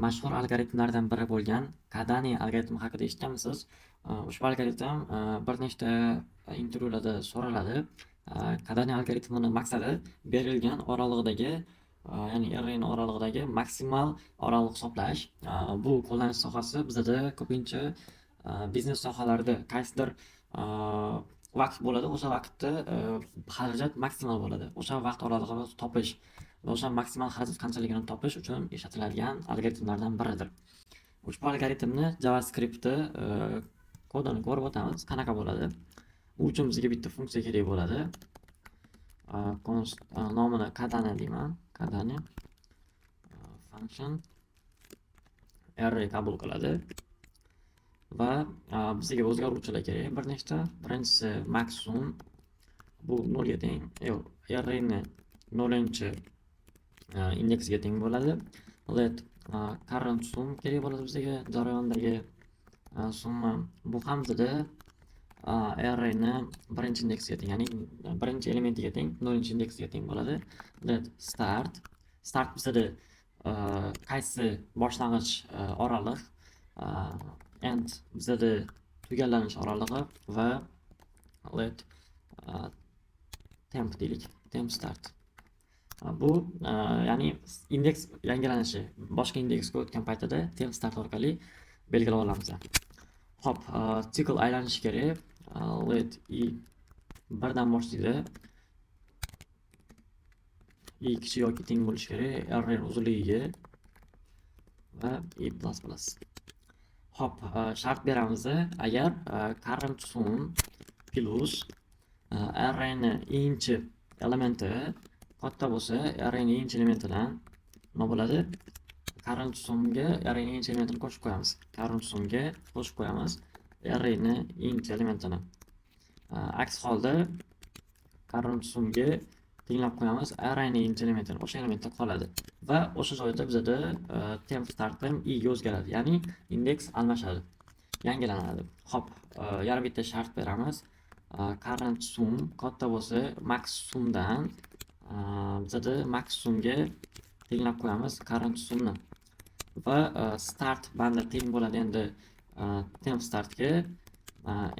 mashhur algoritmlardan biri bo'lgan Kadani algoritmi haqida eshitganmisiz? Ushbu algoritm bir nechta intervyularda so'raladi. Kadani algoritmini maqsadi berilgan oralig'idagi, ya'ni array oralig'idagi maksimal oraliq hisoblash. Bu qo'llanish sohasi bizada ko'pincha biznes sohalarida qaysidir vaqt bo'ladi, o'sha vaqtda xarajat maksimal bo'ladi. O'sha vaqt oralig'ini topish va o'sha maksimal xarajat qanchaligini topish uchun ishlatiladigan algoritmlardan biridir. Ushbu algoritmni JavaScriptda kodini ko'rib o'tamiz. Qanaqa bo'ladi? Bu uchun bizga bitta funksiya kerak bo'ladi. Nomini Kadani deyman. Kadani function array qabul qiladi va bizga o'zgaruvchilar kerak bir nechta. Birinchisi maxsum, bu 0 ga teng. Arrayni 0-chi indeksga teng bo'ladi. Let current sum kerak bo'ladi bizga, jarayondagi summa. Bu ham bizda arrayni birinchi indeksiga teng, ya'ni birinchi elementiga teng, 0-chi indeksiga teng bo'ladi. Let start bizda qaysi boshlang'ich oraliq, end bizda tugallanish oralig'i va let temp deylik, temp start. Bu ya'ni indeks yangilanishi boshqa indeksga o'tgan paytida temp start orqali belgilab olamiz. Hop, sikl aylanishi kerak. Let i birdan boshlaydi. I kichik yoki teng bo'lishi kerak array uzunligiga va i plus plus. Hop, shart beramiz. Agar current sum plus arrayni eng-chi elementi katta bo'lsa, arrayni eng-chi elementidan nima bo'ladi? Current sumga arrayni eng-chi elementini qo'shib qo'yamiz. Current sumga qo'shib qo'yamiz arrayni eng-chi elementini. Aks holda current sumga tenglab qo'yamiz arrayni eng-chi elementini. O'sha elementda qoladi va o'sha joyda bizda temp start ham i ga o'zgaradi, ya'ni indeks almashadi, yangilanadi. Hop, yana bitta shart beramiz. Current sum katta bo'lsa, max sumdan bizda max sumga tenglab qo'yamiz current sumni va start banda teng bo'ladi endi temp startga,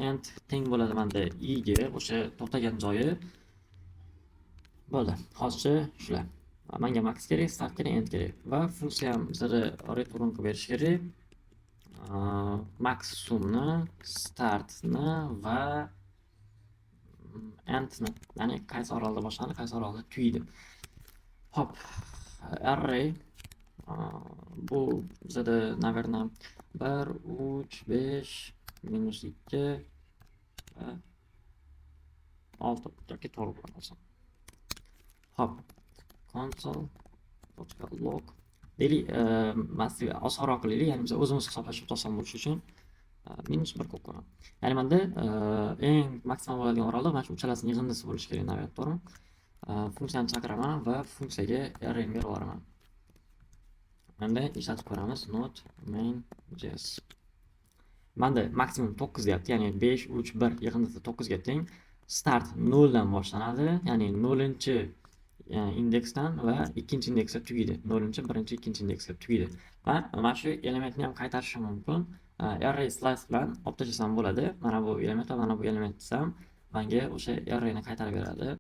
end teng bo'ladi banda i ga, o'sha to'xtagan joyi. Bo'ldi. Hozircha shular. Menga max kerak, start kerak, end kerak va funksiya ham bizda return qilib berish kerak. Max sumni, startni va endni, ya'ni qaysi oralda boshlanadi, qaysi oralda tugaydi. Hop, array bu bizda naverna 1 3 5 -2 va 6 yoki 4 bo'lsin. Hop, console.log deylik, massiv osonroq qilaylik, ya'ni biz o'zimiz hisoblashib oson bo'lishi uchun -1 qo'yib qo'yamiz. Ya'ni menda eng maksimal bo'ladigan oraliq mana shu uchalasini yig'indisi bo'lishi kerak, navbat to'g'rimi? Funksiyani chaqiraman va funksiyaga array berib yuboraman. Menda ishlatib ko'ramiz not main.js. Menda maksimum 9 deyapti, ya'ni 5 3 1 yig'indisi 9 ga teng. Start 0 dan boshlanadi, ya'ni 0-chi indeksdan va 2-chi indeksga tugaydi. 0-chi, 1-chi, 2-chi indeksga tugaydi. Va mana shu elementni ham qaytarishim mumkin. Array slice bilan olib tashlasam bo'ladi. Mana bu element va mana bu element desam, menga o'sha arrayni qaytarib beradi.